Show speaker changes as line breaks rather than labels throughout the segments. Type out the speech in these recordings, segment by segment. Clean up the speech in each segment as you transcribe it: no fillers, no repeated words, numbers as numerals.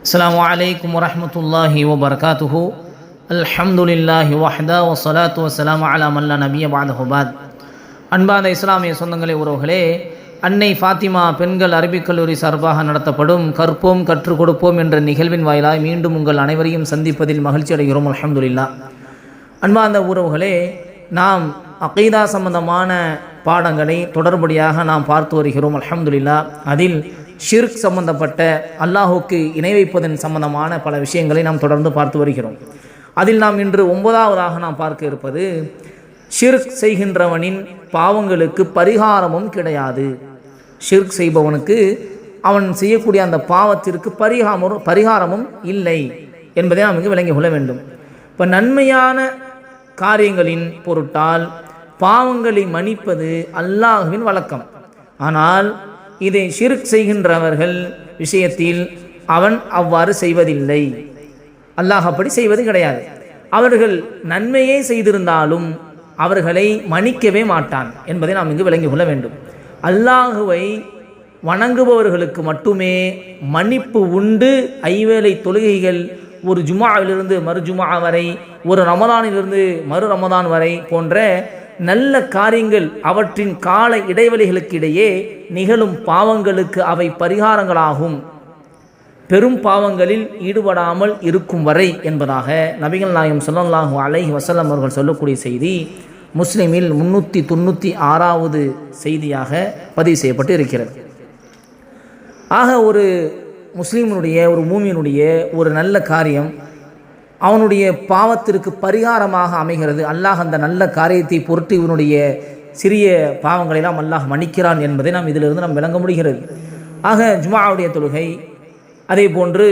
அஸ்ஸலாமு அலைக்கும் வரஹ்மத்துல்லாஹி வபரகாத்துஹு. அல்ஹம்துலில்லாஹி வஹ்தா வஸ்ஸலாத்து வஸ்ஸலாமு அலா மன் லா நபிய்ய பஅதஹு பாத். அன்பார்ந்த இஸ்லாமிய சொந்தங்களே, உறவுகளே, அன்னை ஃபாத்திமா பெண்கள் அரபிக் கல்லூரி சார்பாக நடத்தப்படும் கற்போம் கற்றுக் கொடுப்போம் என்ற நிகழ்வின் வாயிலாக மீண்டும் உங்கள் அனைவரையும் சந்திப்பதில் மகிழ்ச்சி அடைகிறோம். அல்ஹம்துலில்லாஹ். அன்பார்ந்த உறவுகளே, நாம் அகீதா சம்பந்தமான பாடங்களை தொடர்படியாக நாம் பார்த்து வருகிறோம். அல்ஹம்துலில்லாஹ். அதில் ஷிர்க் சம்பந்தப்பட்ட அல்லாஹுக்கு இணை வைப்பதன் சம்பந்தமான பல விஷயங்களை நாம் தொடர்ந்து பார்த்து வருகிறோம். அதில் நாம் இன்று 9வதாக நாம் பார்க்க இருப்பது, ஷிர்க் செய்கின்றவனின் பாவங்களுக்கு பரிகாரமும் கிடையாது. ஷிர்க் செய்பவனுக்கு அவன் செய்யக்கூடிய அந்த பாவத்திற்கு பரிகாரமும் இல்லை என்பதை நாம் இங்கு விளங்கிக் கொள்ள வேண்டும். இப்போ நன்மையான காரியங்களின் பொருட்டால் பாவங்களை மன்னிப்பது அல்லாஹ்வின் வழக்கம். ஆனால் இதை ஷிர்க் செய்கின்றவர்கள் விஷயத்தில் அவன் அவ்வாறு செய்வதில்லை. அல்லாஹ் அப்படி செய்வது கிடையாது. அவர்கள் நன்மையே செய்திருந்தாலும் அவர்களை மன்னிக்கவே மாட்டான் என்பதை நாம் இங்கு விளங்கிக் கொள்ள வேண்டும். அல்லாஹுவை வணங்குபவர்களுக்கு மட்டுமே மன்னிப்பு உண்டு. ஐவேளை தொழுகைகள் ஒரு ஜுமாவிலிருந்து மறு ஜுமா வரை, ஒரு ரமதானிலிருந்து மறு ரமதான் வரை போன்ற நல்ல காரியங்கள், அவற்றின் கால இடைவெளிகளுக்கு இடையே நிகழும் பாவங்களுக்கு அவை பரிகாரங்களாகும். பெரும் பாவங்களில் ஈடுபடாமல் இருக்கும் வரை என்பதாக நபிகள் நாயகம் ஸல்லல்லாஹு அலைஹி வஸல்லம் அவர்கள் சொல்லக்கூடிய செய்தி முஸ்லிமில் 396வது செய்தியாக பதிவு செய்யப்பட்டு இருக்கிறது. ஆக ஒரு முஸ்லீமினுடைய, ஒரு மூமியினுடைய ஒரு நல்ல காரியம் அவனுடைய பாவத்திற்கு பரிகாரமாக அமைகிறது. அல்லாஹ் அந்த நல்ல காரியத்தை பொறுத்து இவனுடைய சிறிய பாவங்களெல்லாம் அல்லாஹ் மன்னிக்கிறான் என்பதை நாம் இதிலிருந்து நாம் விளங்க முடிகிறது. ஆக ஜுமாவுடைய தொழுகை, அதே போன்று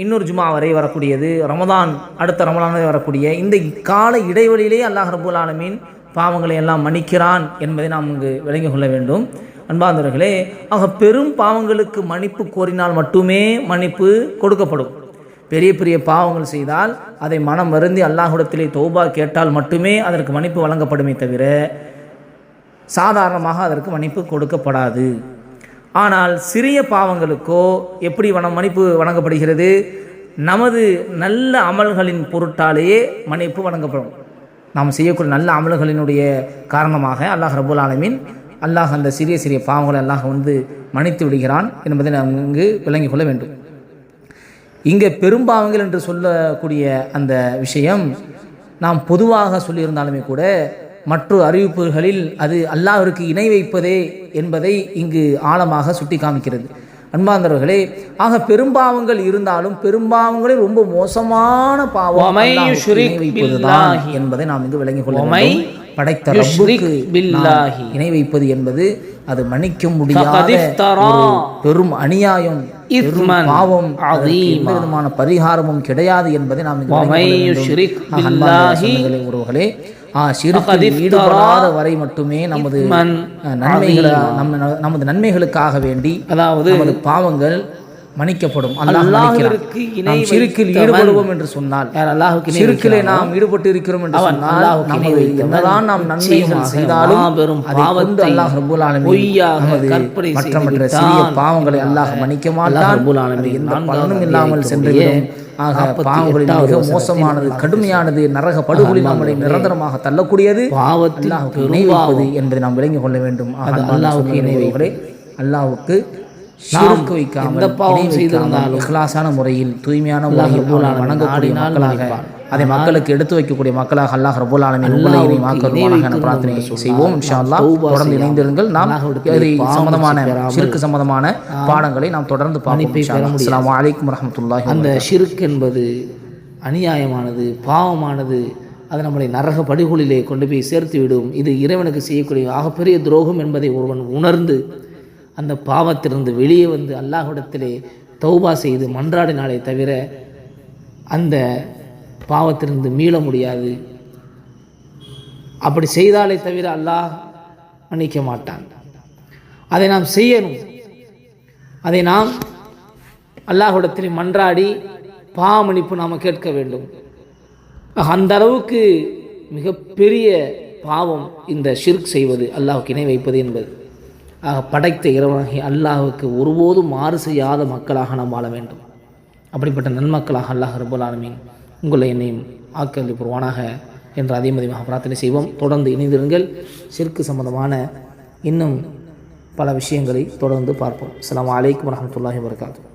இன்னொரு ஜுமா வரை வரக்கூடியது, ரமதான் அடுத்த ரமதான் வரை வரக்கூடிய இந்த கால இடைவெளியிலே அல்லாஹ் ரப்பல் ஆலமீன் பாவங்களை எல்லாம் மன்னிக்கிறான் என்பதை நாம் இங்கு விளங்கிக் கொள்ள வேண்டும். அன்பார்ந்தவர்களே, ஆக பெரும் பாவங்களுக்கு மன்னிப்பு கோரினால் மட்டுமே மன்னிப்பு கொடுக்கப்படும். பெரிய பெரிய பாவங்கள் செய்தால் அதை மனம் வருந்தி அல்லாஹ்விடத்திலே தௌபா கேட்டால் மட்டுமே அதற்கு மன்னிப்பு வழங்கப்படுமே தவிர சாதாரணமாக அதற்கு மன்னிப்பு கொடுக்கப்படாது. ஆனால் சிறிய பாவங்களுக்கோ எப்படி மன்னிப்பு வழங்கப்படுகிறது? நமது நல்ல அமல்களின் பொருட்டாலேயே மன்னிப்பு வழங்கப்படும். நாம் செய்யக்கூடிய நல்ல அமல்களினுடைய காரணமாக அல்லாஹ் ரப்பல் ஆலமீன் அல்லாஹ் அந்த சிறிய சிறிய பாவங்களை அல்லாஹ் மன்னித்து விடுகிறான் என்பதை நாம் இங்கு விளங்கிக் கொள்ள வேண்டும். இங்கே பெரும்பாவங்கள் என்று சொல்லக்கூடிய அந்த விஷயம் நாம் பொதுவாக சொல்லியிருந்தாலுமே கூட மற்ற அறிவிப்புகளில் அது அல்லாஹ்விற்கு இணை வைப்பதே என்பதை இங்கு ஆழமாக சுட்டி காமிக்கிறது. அன்பார்ந்தவர்களே, ஆக பெரும்பாவங்கள் இருந்தாலும் பெரும்பாவங்களில் ரொம்ப மோசமான பாவம் வைப்பதுதான் என்பதை நாம் இங்கு விளங்கிக் கொள்ள வேண்டும். படைத்த ரப்புக்கு இணை வைப்பது என்பது அது மன்னிக்க முடியாத பெரும் அநியாயம், பாவம், எந்த விதமான பரிகாரமும் கிடையாது என்பதை நாம் உறவுகளே ஈடுபடாத வரை மட்டுமே நமது நன்மைகளுக்காக வேண்டி, அதாவது நமது பாவங்கள் மன்னிக்கப்படும். ஷிர்கில் ஈடுபடுவோம் என்று சொன்னால், ஷிர்கிலே நாம் ஈடுபட்டு இருக்கிறோம் என்று சொன்னால், என்னதான் நாம் நன்மைகள் செய்தாலும் அதை கொண்டு அல்லாஹ் ரப்பல் ஆலமீன் மற்ற சிறிய பாவங்களை அல்லாஹ் மன்னிக்க மாட்டான். எந்த பலனும் இல்லாமல் சென்றுவிடும். ஆக பாவங்களில் மிக மோசமானது, கடுமையானது, நரக படுகொலில் நம்மளை நிரந்தரமாக தள்ளக்கூடியது அல்லாஹ்வுக்கு இணை வைப்பது என்பதை நாம் விளங்கிக் கொள்ள வேண்டும். அல்லாஹ்வுக்கு இணை வைப்பதை, அல்லாஹ்வுக்கு ஷிர்க் வைக்காமல் இக்லாஸான முறையில் தூய்மையான முறையில் வணங்கக்கூடிய மக்களாக, அதை மக்களுக்கு எடுத்து வைக்கக்கூடிய மக்களாக அல்லாஹ் ரப்பல் ஆலமீன் உங்களை மாக்கருவானாக பிரார்த்தனை செய்வோம். இன்ஷா அல்லாஹ் தொடர்ந்து இணைந்திருங்கள். நாம் சம்பந்தமான ஷிர்க் சம்பந்தமான பாடங்களை நாம் தொடர்ந்து பார்ப்போம். அஸ்ஸலாமு அலைக்கும் வரஹ்மத்துல்லாஹி.
அந்த ஷிர்க் என்பது அநியாயமானது, பாவமானது. அது நம்மளை நரக படுகொலிலே கொண்டு போய் சேர்த்து விடும். இது இறைவனுக்கு செய்யக்கூடிய ஆகப்பெரிய துரோகம் என்பதை ஒருவன் உணர்ந்து அந்த பாவத்திலிருந்து வெளியே வந்து அல்லாஹ்விடத்திலே தௌபா செய்து மன்றாடினாலே தவிர அந்த பாவத்திலிருந்து மீள முடியாது. அப்படி செய்தாலே தவிர அல்லாஹ் மன்னிக்க மாட்டான். அதை நாம் செய்யணும். அதை நாம் அல்லாஹ்விடத்திலே மன்றாடி பாவ மன்னிப்பு நாம் கேட்க வேண்டும். அந்த அளவுக்கு மிகப்பெரிய பாவம் இந்த ஷிர்க் செய்வது, அல்லாஹ்வுக்கு இணை வைப்பது என்பது. படைத்த இறைவனாகி அல்லாஹ்வுக்கு ஒருபோதும் மாறு செய்யாத மக்களாக நாம் வாழ வேண்டும். அப்படிப்பட்ட நன்மக்களாக அல்லாஹ் ரப்பல் ஆலமீன் உங்களை என்னையும் ஆக்கி புரிவானாக என்று அதே மதிமாக பிரார்த்தனை செய்வோம். தொடர்ந்து இணைந்திருங்கள். ஷிர்க் சம்பந்தமான இன்னும் பல விஷயங்களை தொடர்ந்து பார்ப்போம். அஸ்ஸலாமு அலைக்கும் வரஹ்மத்துல்லாஹி வபரகாத்துஹு.